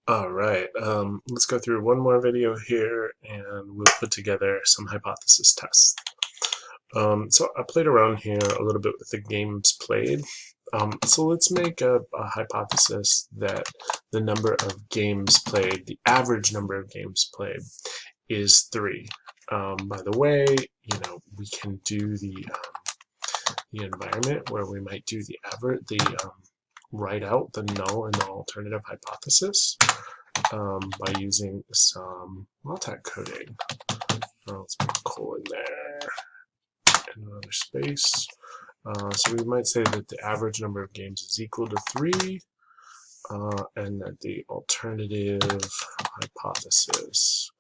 All right, let's go through one more video here and we'll put together some hypothesis tests. So I played around here a little bit with the games played. So let's make a hypothesis that the number of games played, the average number of games played, is 3. By the way, we can do the environment where we might do the average, write out the null and the alternative hypothesis by using some LaTeX coding. Let's put a colon there and another space. So we might say that the average number of games is equal to 3, and that the alternative hypothesis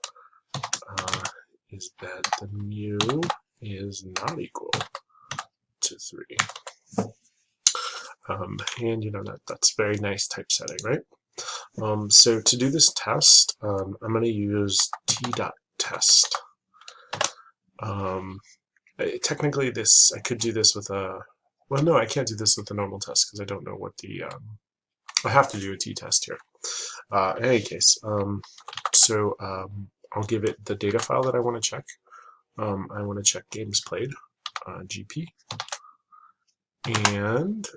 is that the mu is not equal to 3. And that's very nice typesetting, right? So to do this test, I'm going to use t.test. Technically, I could do this with a. Well, no, I can't do this with a normal test because I don't know what the. I have to do a t-test here. In any case, I'll give it the data file that I want to check. I want to check games played, GP. And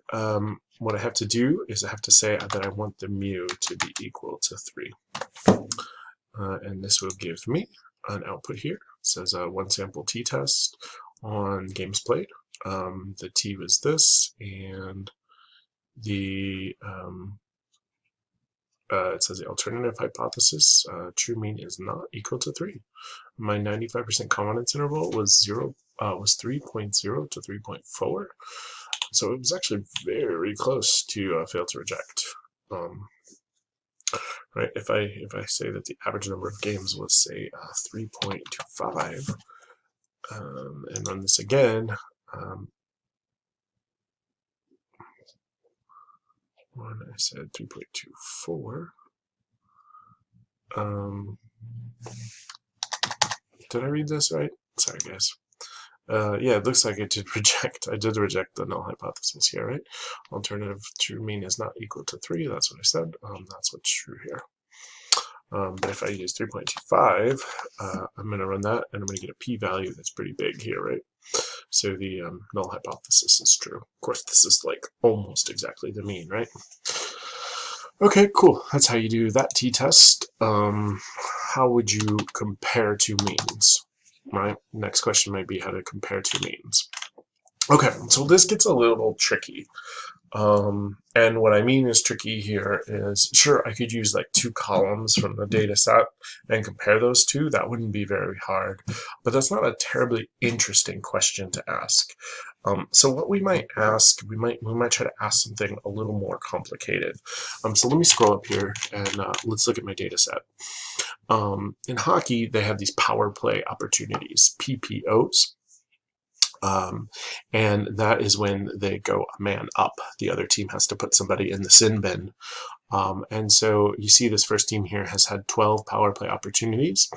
what I have to do is I have to say that I want the mu to be equal to 3. And this will give me an output here. It says one sample t-test on games played. The t was this, and the it says the alternative hypothesis, true mean is not equal to 3. My 95% confidence interval was 3.0 to 3.4. So it was actually very close to fail to reject. Right? If I say that the average number of games was say 3.25, and run this again, when I said 3.24, did I read this right? Sorry, guys. Yeah, it looks like it did reject. I did reject the null hypothesis here, right? Alternative true mean is not equal to 3. That's what I said. That's what's true here. But if I use 3.25, I'm going to run that, and I'm going to get a p-value that's pretty big here, right? So the null hypothesis is true. Of course, this is like almost exactly the mean, right? Okay, cool. That's how you do that t-test. How would you compare two means? Right? Next question might be how to compare two means. Okay, so this gets a little tricky. And what I mean is tricky here is, sure, I could use like 2 columns from the data set and compare those two. That wouldn't be very hard, but that's not a terribly interesting question to ask. So what we might ask, we might try to ask something a little more complicated. So let me scroll up here and let's look at my data set. In hockey, they have these power play opportunities, PPOs. And that is when they go a man up. The other team has to put somebody in the sin bin. And so you see this first team here has had 12 power play opportunities,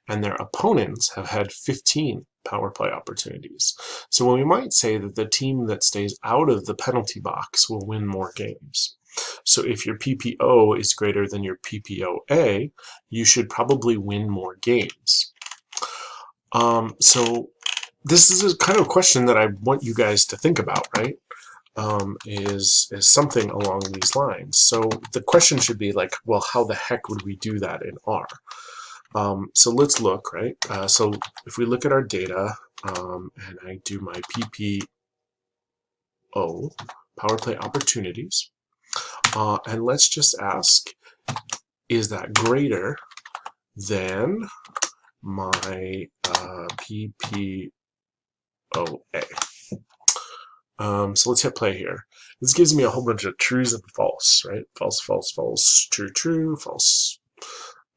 and their opponents have had 15 power play opportunities. So when we might say that the team that stays out of the penalty box will win more games. So if your PPO is greater than your PPOA, you should probably win more games. So this is a kind of question that I want you guys to think about, right? Is something along these lines. So the question should be like, well, how the heck would we do that in R? So let's look, right? So if we look at our data, and I do my PPO, power play opportunities, and let's just ask, is that greater than my PPOA? So let's hit play here. This gives me a whole bunch of trues and false, right? False, false, false, true, true, false.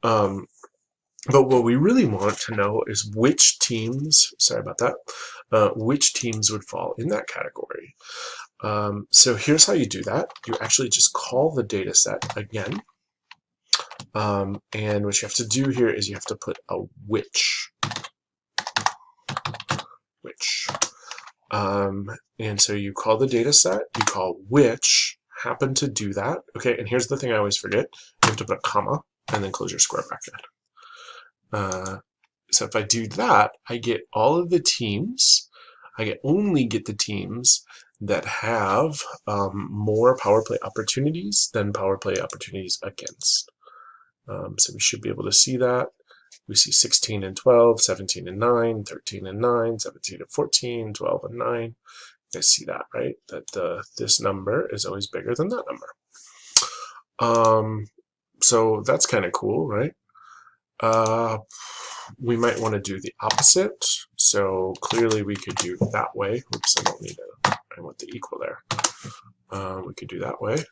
But what we really want to know is which teams, sorry about that, which teams would fall in that category. So here's how you do that. You actually just call the data set again. And what you have to do here is you have to put a which. And so you call the data set, you call which happen to do that. Okay, and here's the thing I always forget. You have to put a comma and then close your square bracket. So if I do that, I get all of the teams. I only get the teams that have more power play opportunities than power play opportunities against. So we should be able to see that. We see 16 and 12, 17 and 9, 13 and 9, 17 and 14, 12 and 9. You guys see that, right? That this number is always bigger than that number. So that's kind of cool, right? We might want to do the opposite. So clearly we could do that way. Oops, I don't need to, I want the equal there. We could do that way.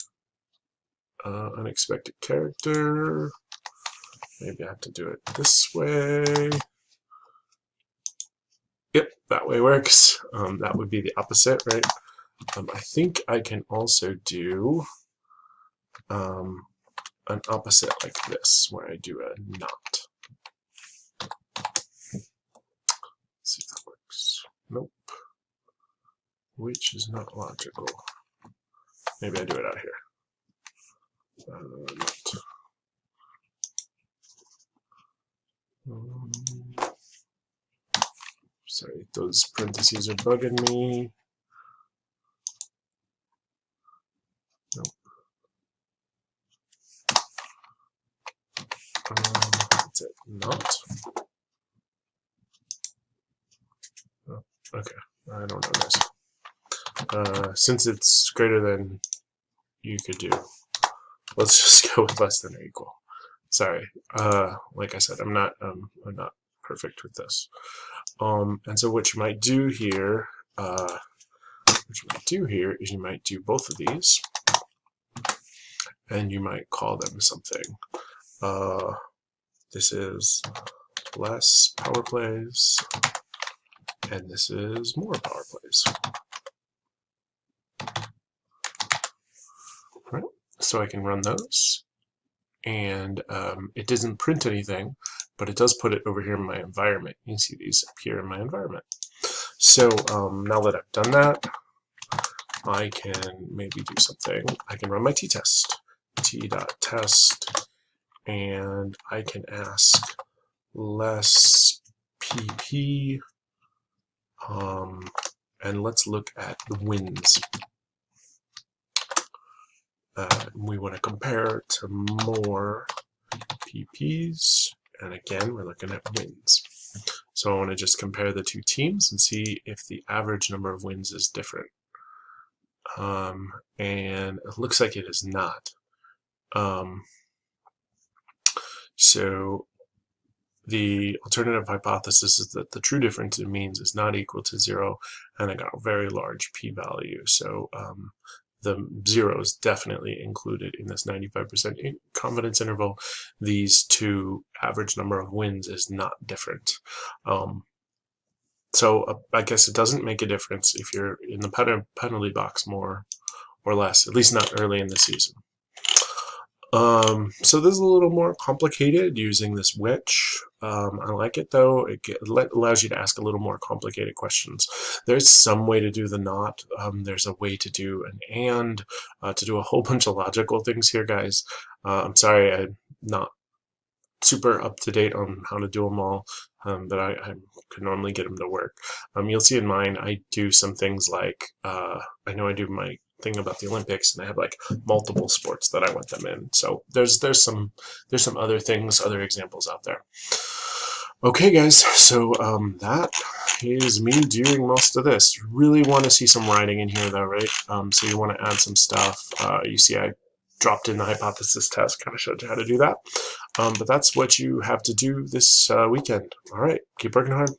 Unexpected character. Maybe I have to do it this way. Yep, that way works. That would be the opposite, right? I think I can also do an opposite like this, where I do a not. Let's see if that works. Nope. Which is not logical. Maybe I do it out here. Not. Sorry, those parentheses are bugging me. Nope. That's it. Not. Oh, okay. I don't know this. Since it's greater than you could do, let's just go with less than or equal. Sorry. Like I said, I'm not perfect with this. And so what you might do here, is you might do both of these, and you might call them something. This is less power plays, and this is more power plays. Right? So I can run those, and it doesn't print anything, but it does put it over here in my environment. You can see these up here in my environment. So now that I've done that, I can maybe do something. I can run my t-test, t.test, and I can ask less pp, and let's look at the wins. We want to compare to more PPs, and again, we're looking at wins. So I want to just compare the two teams and see if the average number of wins is different. And it looks like it is not. So the alternative hypothesis is that the true difference in means is not equal to 0, and I got a very large p-value. So the 0 is definitely included in this 95% confidence interval. These two average number of wins is not different. So I guess it doesn't make a difference if you're in the penalty box more or less, at least not early in the season. So this is a little more complicated using this which. I like it though. It allows you to ask a little more complicated questions. There's some way to do the not. There's a way to do an and, to do a whole bunch of logical things here, guys. I'm sorry I'm not super up to date on how to do them all, but I could normally get them to work. You'll see in mine, I do some things like, I know I do my thing about the Olympics, and I have like multiple sports that I want them in. So there's some other things, other examples out there. Okay, guys, so that is me doing most of this. Really want to see some writing in here, though, right? So you want to add some stuff. You see, I dropped in the hypothesis test, kind of showed you how to do that. But that's what you have to do this weekend. All right, keep working hard.